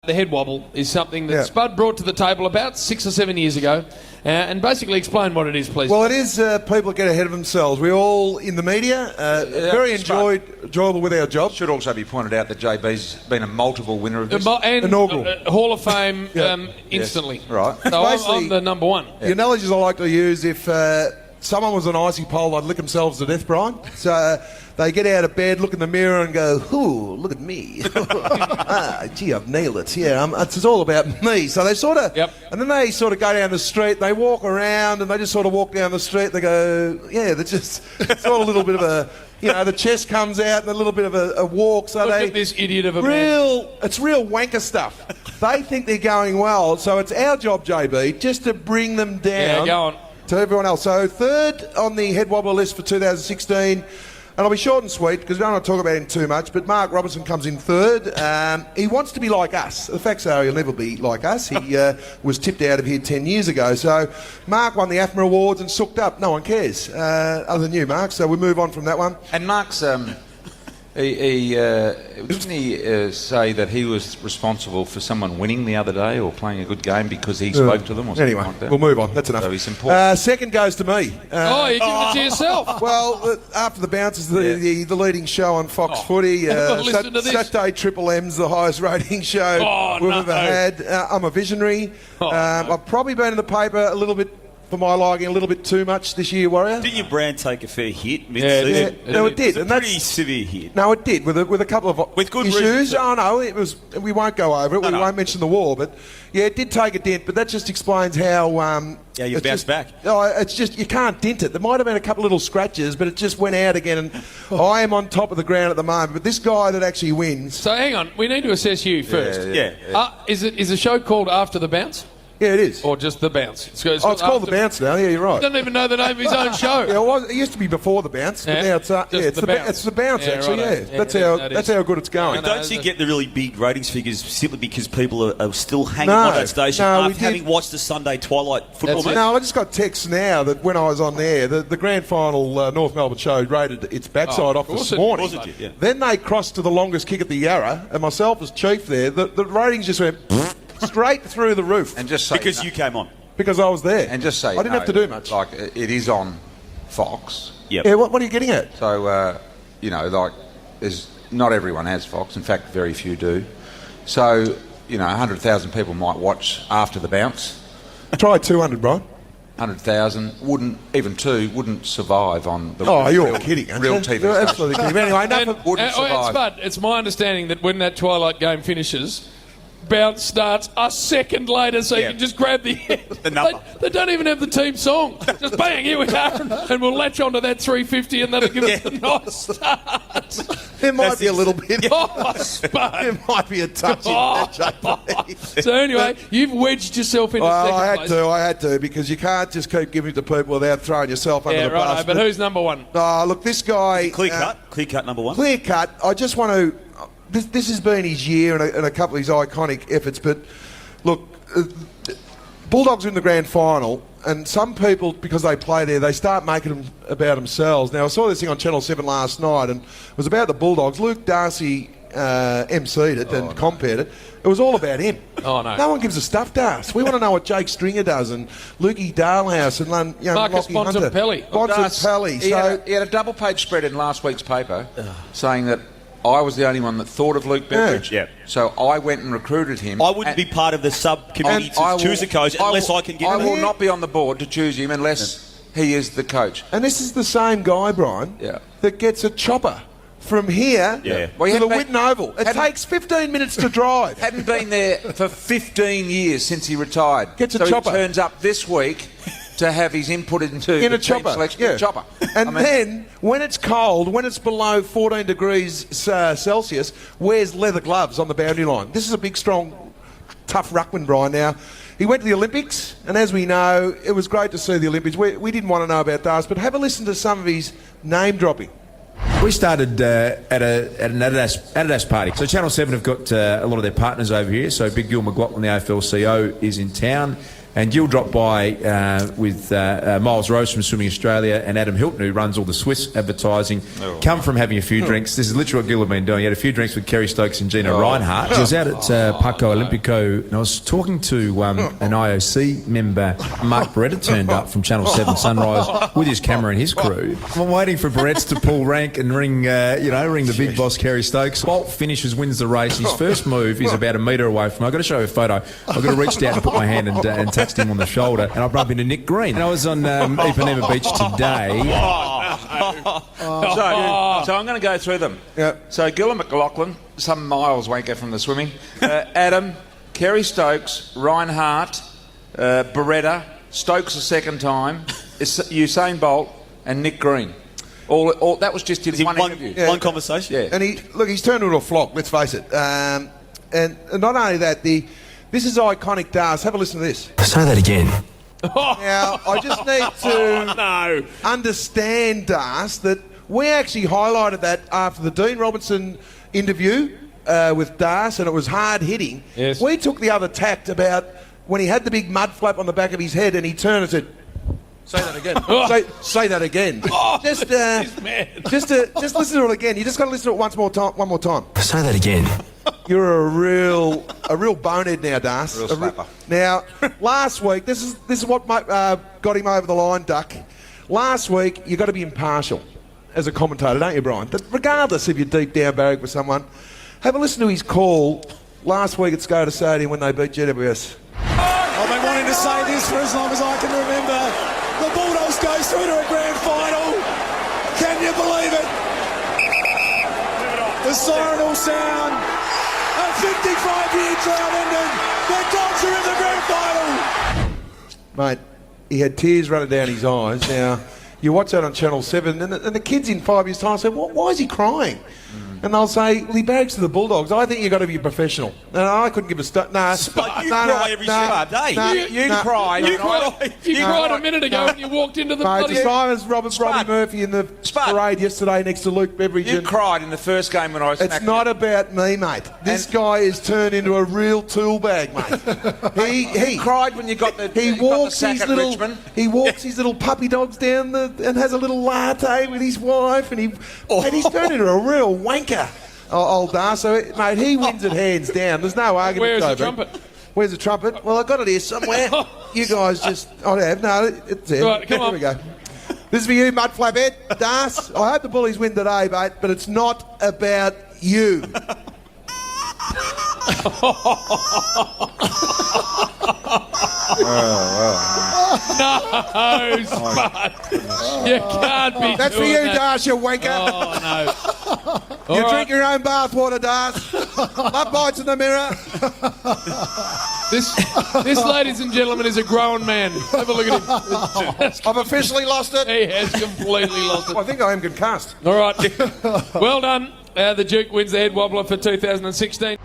The head wobble is something that Spud brought to the table about 6 or 7 years ago, and basically explain what it is, please. Well, it is people that get ahead of themselves. We're all in the media, very enjoyable with our job. Should also be pointed out that JB's been a multiple winner of this. And Inaugural. Hall of Fame instantly. Yes. Right. So I'm the number one. The analogies I like to use, if someone was an icy pole, they'd lick themselves to death, Brian. So they get out of bed, look in the mirror and go, ooh, look at me. Gee, I've nailed it. Yeah, it's all about me. So they sort of, and then they sort of go down the street, they walk around and they just sort of walk down the street, they go, they're just sort of a little bit of a, the chest comes out and a little bit of a walk. So Look at this idiot of a man. It's real wanker stuff. They think they're going well, so it's our job, JB, just to bring them down. Yeah, go on. To everyone else. So third on the head wobbler list for 2016, and I'll be short and sweet because we don't want to talk about him too much, but Mark Robinson comes in third. He wants to be like us. The facts are he'll never be like us. He was tipped out of here 10 years ago. So Mark won the AFMA Awards and sooked up. No one cares, other than you, Mark. So we move on from that one. And Mark's... didn't he say that he was responsible for someone winning the other day or playing a good game because he spoke to them or something anyway, like that? We'll move on. That's enough. So he's important. Second goes to me. You're giving it to yourself. Well, after the bounce is the leading show on Fox Footy. Listen to this. Saturday Triple M's the highest rating show we've ever had. I'm a visionary. I've probably been in the paper a little bit for my liking, a little bit too much this year, Warrior. Didn't your brand take a fair hit? Yeah, no, it did. It's a pretty severe hit. No, it did, with a couple of with good issues. reasons. Oh, no, it was. We won't go over it. We won't mention the war, but yeah, it did take a dent. But that just explains how. You bounced back. Oh, it's just you can't dent it. There might have been a couple of little scratches, but it just went out again. And I am on top of the ground at the moment. But this guy that actually wins. So hang on, we need to assess you first. Yeah. Is the show called After the Bounce? Yeah, it is. Or just The Bounce? It's called The Bounce now. Yeah, you're right. He doesn't even know the name of his own show. It used to be Before The Bounce, but now it's The Bounce. It's The Bounce, actually, That's how good it's going. But don't you get the really big ratings figures simply because people are still hanging on that station after having watched the Sunday twilight football match? No, I just got texts now that when I was on there, the grand final North Melbourne show rated its backside off this morning. Then they crossed to the longest kick at the Yarra, and myself as chief there, the ratings just went... straight through the roof. And just say because you came on. Because I was there. And just say I didn't have to do much. Like, it is on Fox. Yep. Yeah, what are you getting at? So, not everyone has Fox. In fact, very few do. So, 100,000 people might watch After the Bounce. Try 200, Brian. 100,000 wouldn't survive on the you're kidding, real TV You're absolutely kidding. Anyway, wouldn't survive. It's my understanding that when that twilight game finishes, Bounce starts a second later, so you can just grab the number. They don't even have the team song. Just bang, here we are, and we'll latch onto that 350, and that'll give us a nice start. There might be a little bit. Spud. There might be a touch in that, JP. So anyway, you've wedged yourself into second place. I had to, because you can't just keep giving it to people without throwing yourself under the bus. But who's number one? Look, this guy... Clear cut number one. Clear cut. I just want to... This has been his year and a couple of his iconic efforts, but look, Bulldogs are in the grand final, and some people, because they play there, they start making them about themselves. Now, I saw this thing on Channel 7 last night, and it was about the Bulldogs. Luke Darcy MC'd it and compared it. It was all about him. Oh, no. No one gives a stuff to us. We want to know what Jake Stringer does, and Lukey Dalhouse, and Marcus Bontempelli. He had a double-page spread in last week's paper saying that I was the only one that thought of Luke Beveridge. Yeah. So I went and recruited him. I wouldn't be part of the subcommittee to choose a coach unless I can get him. I will not be on the board to choose him unless he is the coach. And this is the same guy, Brian, that gets a chopper from here to the Whitten Oval. It takes 15 minutes to drive. Hadn't been there for 15 years since he retired. Gets a chopper. He turns up this week to have his input into in the a chopper. Chopper. And then, when it's cold, when it's below 14 degrees Celsius, wears leather gloves on the boundary line. This is a big, strong, tough ruckman, Brian. Now, he went to the Olympics, and as we know, it was great to see the Olympics. We didn't want to know about those, but have a listen to some of his name-dropping. We started at an Adidas party. So Channel 7 have got a lot of their partners over here. So Big Gil McLaughlin, the AFL CEO, is in town. And Gil dropped by with Miles Rose from Swimming Australia and Adam Hilton, who runs all the Swiss advertising, come from having a few drinks. This is literally what Gil had been doing. He had a few drinks with Kerry Stokes and Gina Reinhardt. I was out at Paco Olimpico and I was talking to an IOC member. Mark Beretta turned up from Channel 7 Sunrise with his camera and his crew. I'm waiting for Barrett's to pull rank and ring the big boss Kerry Stokes. Bolt finishes, wins the race. His first move is about a metre away from me. I've got to show you a photo. I've got to reach down and put my hand and touched him on the shoulder, and I bumped into Nick Green. And I was on Ipanema Beach today. So I'm going to go through them. Yep. So Gilla McLaughlin, some miles wanker from the swimming. Adam, Kerry Stokes, Reinhardt, Beretta, Stokes a second time, Usain Bolt, and Nick Green. All that was just in one interview. Yeah. One conversation. Yeah. And he's turned into a flock, let's face it. And not only that, this is iconic dance. Have a listen to this. Say that again. Now, I just need to understand, Das, that we actually highlighted that after the Dean Robinson interview with Das, and it was hard hitting. Yes. We took the other tact about when he had the big mud flap on the back of his head and he turned and said, say that again. Say that again. Just listen to it again. You just got to listen to it one more time. Say that again. You're a real bonehead now, Das. Real slapper. Now, last week, this is what got him over the line, Duck. Last week, you got to be impartial as a commentator, don't you, Brian? But regardless if you're deep down barrack with someone, have a listen to his call last week at Skoda Stadium when they beat GWS. I've been wanting to say this for as long as I can remember. The Bulldogs go through to a grand final. Can you believe it? The siren will sound. A 55-year drought ended. The Dogs are in the grand final. Mate, he had tears running down his eyes. Now, you watch that on Channel 7, and the kids in 5 years' time say, why is he crying? And they'll say, well, he barracks to the Bulldogs. I think you've got to be a professional. No, I couldn't give a Nah, But you cry every single day. You cried. You cried. You cried a minute ago when you walked into the Mate, bloody... the same as Robbie Murphy in the parade yesterday next to Luke Beveridge. You cried in the first game when I was... It's not about me, mate. This guy is turned into a real tool bag, mate. He cried when you got the He walks his little puppy dogs down and has a little latte with his wife, and he's turned into a real wanker. Old Das, so mate, he wins it hands down. There's no argument. Where's the over trumpet? Where's the trumpet? Well, I got it here somewhere. You guys just... I have. No, it's there. Right, come on. Here we go. This is for you, Mud Flaphead. Das, I hope the Bullies win today, mate, but it's not about you. No, Spud. You can't be That's for doing you, that. Das, you wanker. Oh, no. You All drink your own bathwater, Das. Love bites in the mirror. This, ladies and gentlemen, is a grown man. Have a look at him. I've officially lost it. He has completely lost it. I think I am concussed. All right. Well done. The Duke wins the head wobbler for 2016.